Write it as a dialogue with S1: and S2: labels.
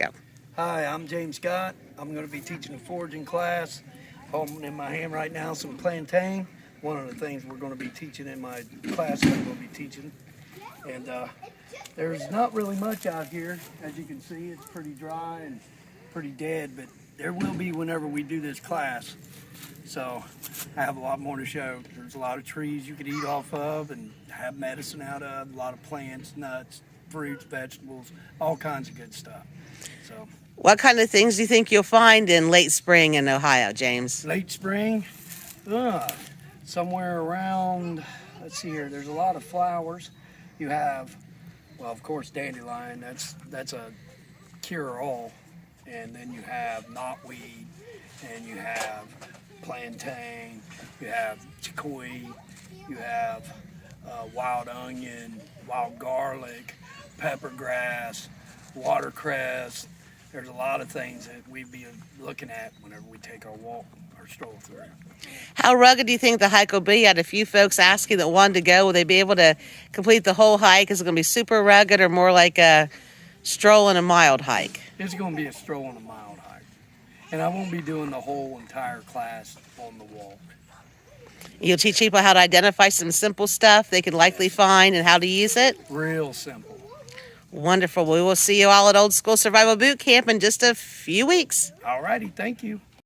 S1: Go.
S2: Hi, I'm James Scott. I'm going to be teaching a foraging class. Holding in my hand right now some plantain. One of the things we're going to be teaching in my class that I'm going to be teaching. And there's not really much out here. As you can see, it's pretty dry and pretty dead, but there will be whenever we do this class. So I have a lot more to show. There's a lot of trees you could eat off of and have medicine out of, a lot of plants, nuts, fruits, vegetables, all kinds of good stuff. So,
S1: What kind of things do you think you'll find in late spring in Ohio, James?
S2: late spring, somewhere around, let's see here, there's a lot of flowers. You have, well, of course, dandelion, that's a cure-all. And then you have knotweed, and you have plantain, you have chicory, you have wild onion, wild garlic, peppergrass, watercress. There's a lot of things that we'd be looking at whenever we take our walk or stroll through.
S1: How rugged do you think the hike will be? I had a few folks asking that wanted to go. Will they be able to complete the whole hike? Is it going to be super rugged or more like a stroll and a mild hike?
S2: It's going to be a stroll and a mild hike. And I won't be doing the whole entire class on the walk.
S1: You'll teach people how to identify some simple stuff they can likely find and how to use it?
S2: Real simple.
S1: Wonderful. We will see you all at Old School Survival Boot Camp in just a few weeks.
S2: All righty, thank you.